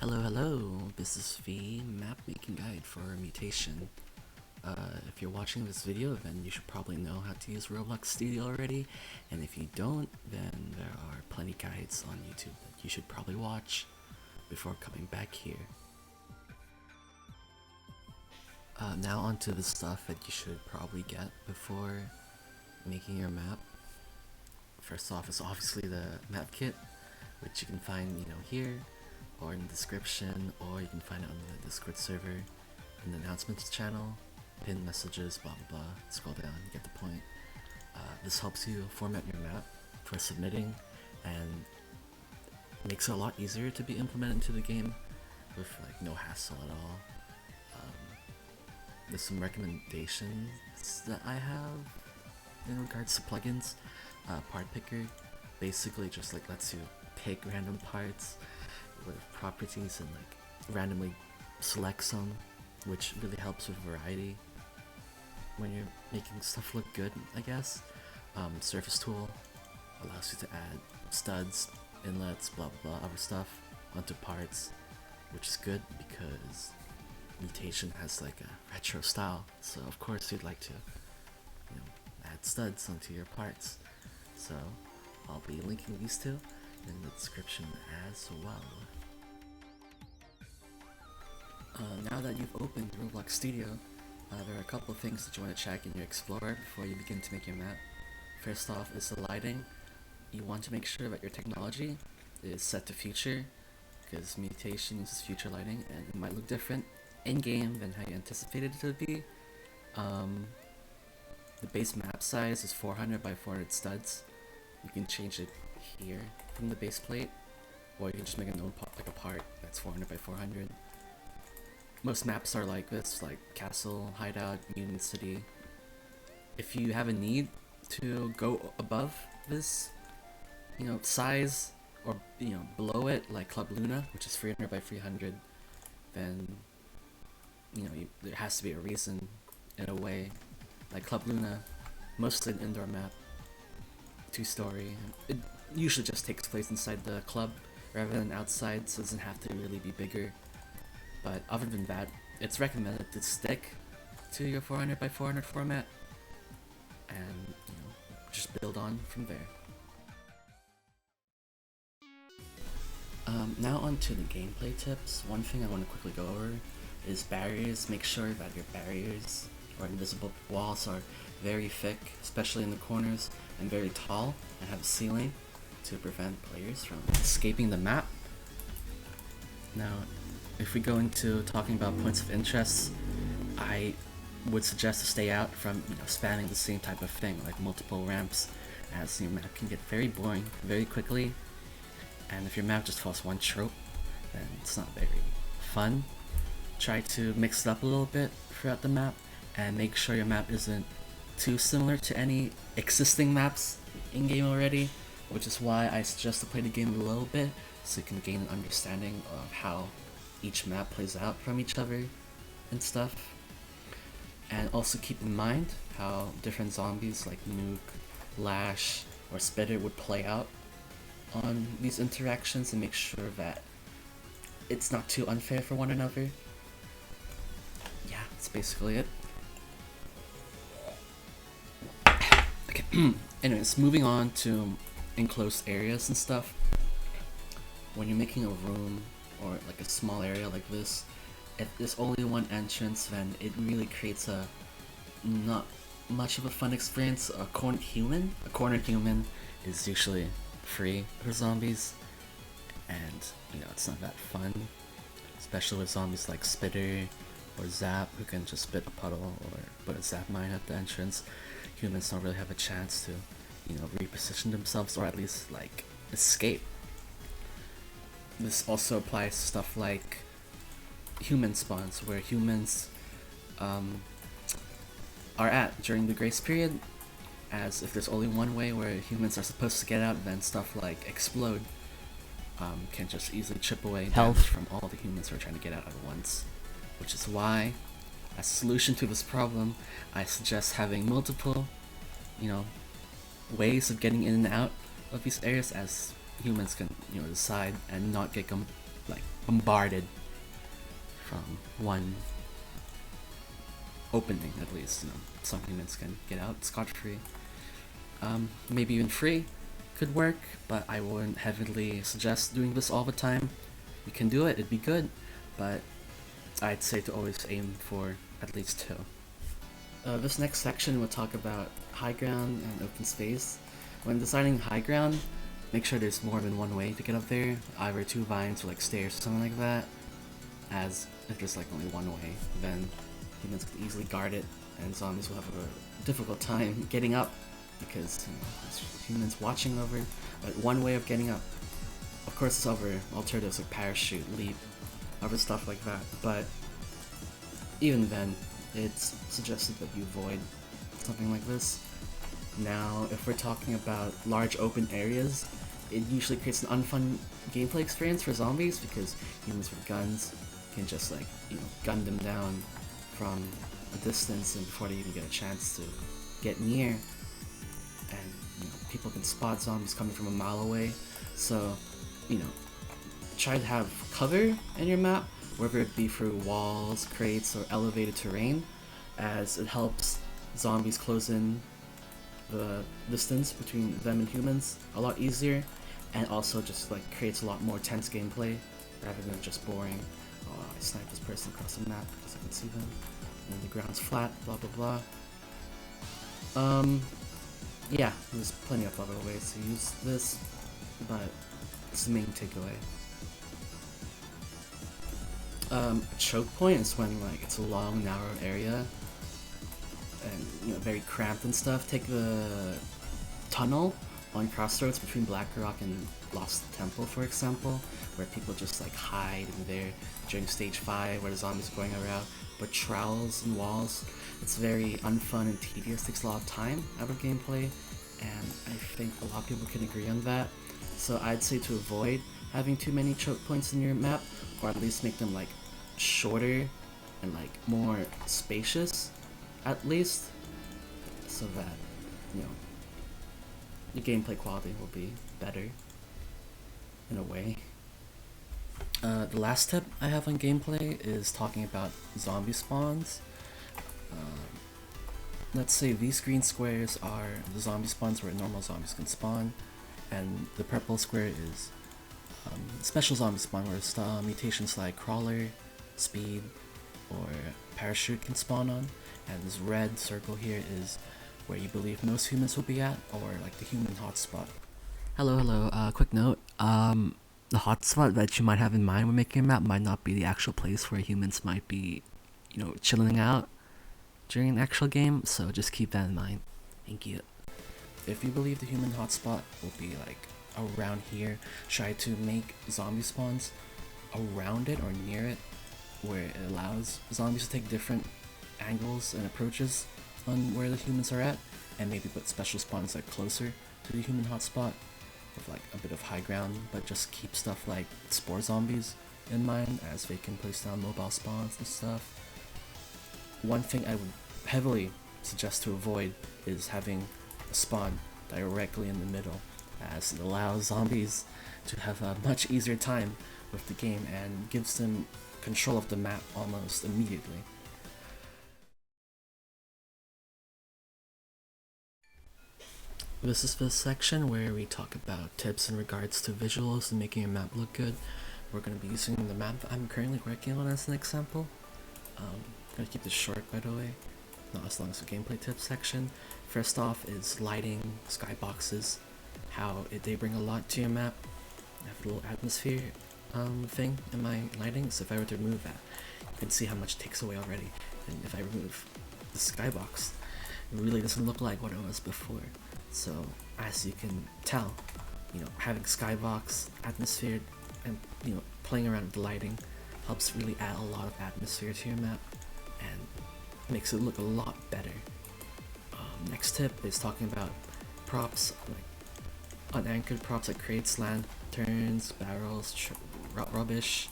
Hello, this is V map making guide for Mutation. If you're watching this video, then you should probably know how to use ROBLOX Studio already, and if you don't, then there are plenty guides on YouTube that you should probably watch before coming back here. Now onto the stuff that you should probably get before making your map. First off is obviously the map kit, which you can find, here, or in the description, or you can find it on the Discord server, in the announcements channel, pinned messages, blah blah blah. Scroll down, you get the point. This helps you format your map for submitting, and makes it a lot easier to be implemented into the game with like no hassle at all. There's some recommendations that I have in regards to plugins. Part picker basically just like lets you pick random parts with properties and like randomly select some, which really helps with variety when you're making stuff look good, I guess. Surface tool allows you to add studs, inlets, blah blah blah, other stuff onto parts, which is good because Mutation has like a retro style, so of course you'd like to add studs onto your parts. So I'll be linking these two in the description as well. Now that you've opened ROBLOX Studio, there are a couple of things that you want to check in your Explorer before you begin to make your map. First off is the lighting. You want to make sure that your technology is set to future, because Mutation uses future lighting and it might look different in-game than how you anticipated it to be. The base map size is 400 by 400 studs. You can change it here from the base plate, or you can just make a known like a part that's 400 by 400. Most maps are like this, like Castle, Hideout, Mutant City. If you have a need to go above this, size, or below it, like Club Luna, which is 300 by 300, then there has to be a reason in a way. Like Club Luna, mostly an indoor map, 2-story. It usually just takes place inside the club rather than outside, so it doesn't have to really be bigger. But other than that, it's recommended to stick to your 400 by 400 format and just build on from there. Now onto the gameplay tips. One thing I want to quickly go over is barriers. Make sure that your barriers or invisible walls are very thick, especially in the corners, and very tall and have a ceiling to prevent players from escaping the map. Now, if we go into talking about points of interest, I would suggest to stay out from spamming the same type of thing, like multiple ramps, as your map can get very boring very quickly, and if your map just follows one trope, then it's not very fun. Try to mix it up a little bit throughout the map, and make sure your map isn't too similar to any existing maps in-game already, which is why I suggest to play the game a little bit, so you can gain an understanding of how each map plays out from each other and stuff. And also keep in mind how different zombies like Nuke, Lash, or Spitter would play out on these interactions, and make sure that it's not too unfair for one another. Yeah, that's basically it. Okay, anyways, moving on to enclosed areas and stuff. When you're making a room or like a small area like this, if there's only one entrance, then it really creates a not much of a fun experience. A cornered human is usually free for zombies, and it's not that fun, especially with zombies like Spitter or Zap, who can just spit a puddle or put a zap mine at the entrance. Humans don't really have a chance to reposition themselves, or at least like escape. This also applies to stuff like human spawns, where humans are at during the grace period, as if there's only one way where humans are supposed to get out, then stuff like Explode can just easily chip away health from all the humans who are trying to get out at once. Which is why, as a solution to this problem, I suggest having multiple, ways of getting in and out of these areas, as humans can, decide and not get bombarded from one opening, at least. Some humans can get out scot-free. Maybe even free could work, but I wouldn't heavily suggest doing this all the time. You can do it, it'd be good, but I'd say to always aim for at least 2. This next section will talk about high ground and open space. When designing high ground, make sure there's more than one way to get up there, either 2 vines or like stairs or something like that, as if there's like only one way, then humans could easily guard it, and zombies will have a difficult time getting up, because there's humans watching over, but one way of getting up. Of course there's other alternatives like parachute, leap, other stuff like that, but even then, it's suggested that you avoid something like this. Now, if we're talking about large open areas, it usually creates an unfun gameplay experience for zombies, because humans with guns can just like, gun them down from a distance and before they even get a chance to get near. And people can spot zombies coming from a mile away. So, try to have cover in your map, whether it be through walls, crates, or elevated terrain, as it helps zombies close in the distance between them and humans a lot easier, and also just like creates a lot more tense gameplay rather than just boring, oh, I sniped this person across the map because I can see them, and the ground's flat, blah blah blah. Yeah, there's plenty of other ways to use this, but it's the main takeaway. A choke point is when like it's a long, narrow area and very cramped and stuff. Take the tunnel on Crossroads between Black Rock and Lost Temple, for example, where people just like hide in there during stage 5 where the zombies are going around, but trowels and walls. It's very unfun and tedious, takes a lot of time out of gameplay, and I think a lot of people can agree on that. So I'd say to avoid having too many choke points in your map, or at least make them like shorter and like more spacious at least, so that your gameplay quality will be better in a way. The last tip I have on gameplay is talking about zombie spawns. Let's say these green squares are the zombie spawns where normal zombies can spawn, and the purple square is special zombie spawn where mutations like crawler, speed, or parachute can spawn on, and this red circle here is where you believe most humans will be at, or like the human hotspot. Hello, quick note, the hotspot that you might have in mind when making a map might not be the actual place where humans might be, chilling out during an actual game, so just keep that in mind. Thank you. If you believe the human hotspot will be like around here, try to make zombie spawns around it or near it, where it allows zombies to take different angles and approaches on where the humans are at, and maybe put special spawns like closer to the human hotspot with like a bit of high ground, but just keep stuff like spore zombies in mind, as they can place down mobile spawns and stuff. One thing I would heavily suggest to avoid is having a spawn directly in the middle, as it allows zombies to have a much easier time with the game and gives them control of the map almost immediately. This is the section where we talk about tips in regards to visuals and making a map look good. We're going to be using the map I'm currently working on as an example. I'm going to keep this short, by the way, not as long as the gameplay tips section. First off is lighting, skyboxes, how they bring a lot to your map. I have a little atmosphere thing in my lighting, so if I were to remove that, you can see how much it takes away already. And if I remove the skybox, it really doesn't look like what it was before. So as you can tell, having skybox, atmosphere, and playing around with the lighting helps really add a lot of atmosphere to your map and makes it look a lot better. Next tip is talking about props, like unanchored props like crates, lanterns, barrels, rubbish.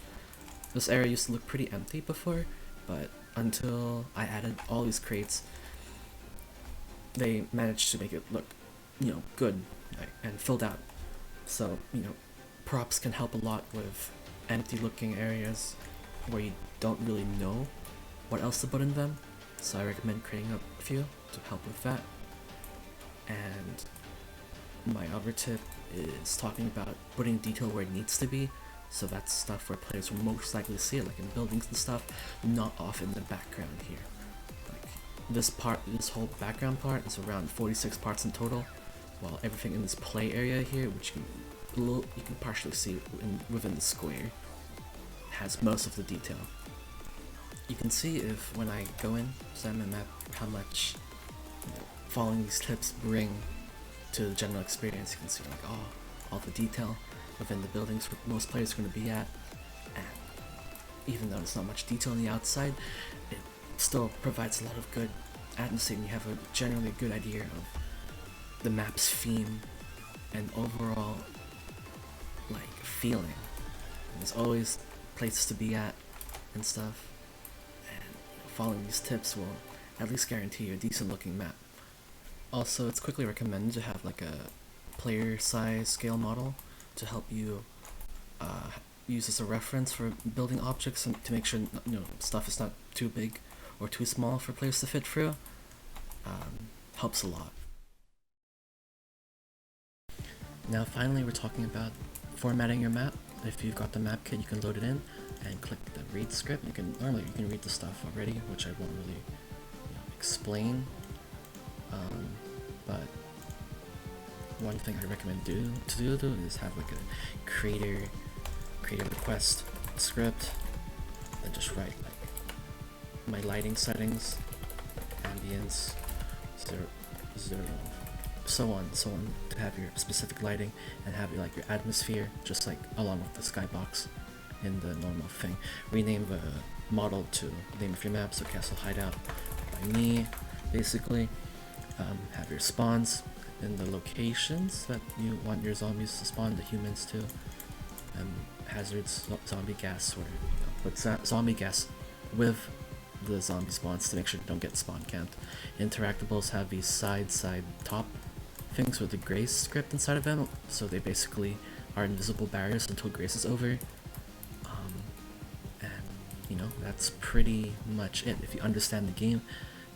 This area used to look pretty empty before, but until I added all these crates, they managed to make it look good, and filled out. So props can help a lot with empty looking areas where you don't really know what else to put in them, so I recommend creating a few to help with that. And my other tip is talking about putting detail where it needs to be, so that's stuff where players will most likely see it, like in buildings and stuff, not off in the background here. Like this whole background part is around 46 parts in total, while everything in this play area here, which you can partially see within the square, has most of the detail. You can see if when I go in, examine the map, how much following these tips bring to the general experience. You can see like all the detail within the buildings where most players are going to be at, and even though there's not much detail on the outside, it still provides a lot of good atmosphere, and you have a generally good idea of the map's theme and overall like feeling. And there's always places to be at and stuff, and following these tips will at least guarantee you a decent looking map. Also, it's quickly recommended to have like a player size scale model to help you use as a reference for building objects, and to make sure stuff is not too big or too small for players to fit through. Helps a lot. Now finally, we're talking about formatting your map. If you've got the map kit, you can load it in and click the read script. Normally you can read the stuff already, which I won't really explain. But one thing I recommend to do is have like a create a request script, and just write like my lighting settings, ambience, 0, so on to have your specific lighting, and have like your atmosphere just like along with the skybox in the normal thing. Rename the model to the name of your map, so Castle Hideout by me, basically. Have your spawns in the locations that you want your zombies to spawn, the humans too. Hazards, zombie gas, where put zombie gas with the zombie spawns to make sure you don't get spawn camped. Interactables have these side top things with the grace script inside of them, so they basically are invisible barriers until grace is over. And that's pretty much it. If you understand the game,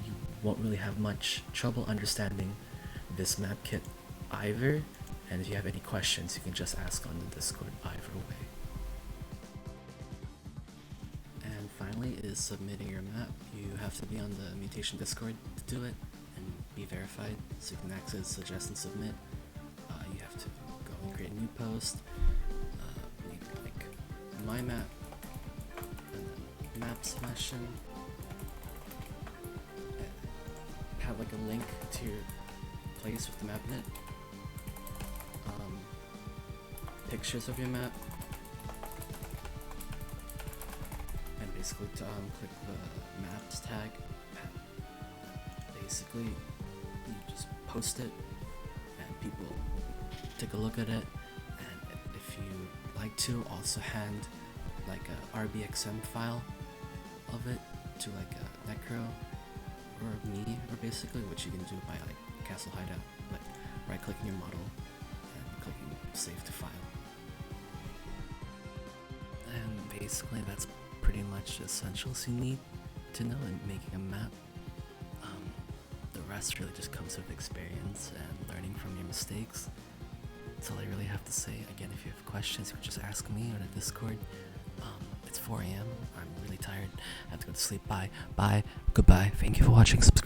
you won't really have much trouble understanding this map kit either, and if you have any questions, you can just ask on the Discord either way. And finally is submitting your map. You have to be on the Mutation Discord to do it and be verified so you can access, suggest, and submit. You have to go and create a new post, make like my map, and then map selection, have like a link to your place with the map in it, pictures of your map, and basically to click the maps tag. Basically, you just post it, and people take a look at it, and if you like to, also hand like a RBXM file of it to like a Necro or me, or basically, which you can do by like Castle Hideout, like right clicking your model and clicking save to file. And basically that's pretty much the essentials you need to know in making a map. The rest really just comes with experience and learning from your mistakes. That's all I really have to say. Again, if you have questions, you can just ask me on the Discord. It's 4 AM. I'm really tired. I have to go to sleep. Bye. Goodbye. Thank you for watching. Subscribe.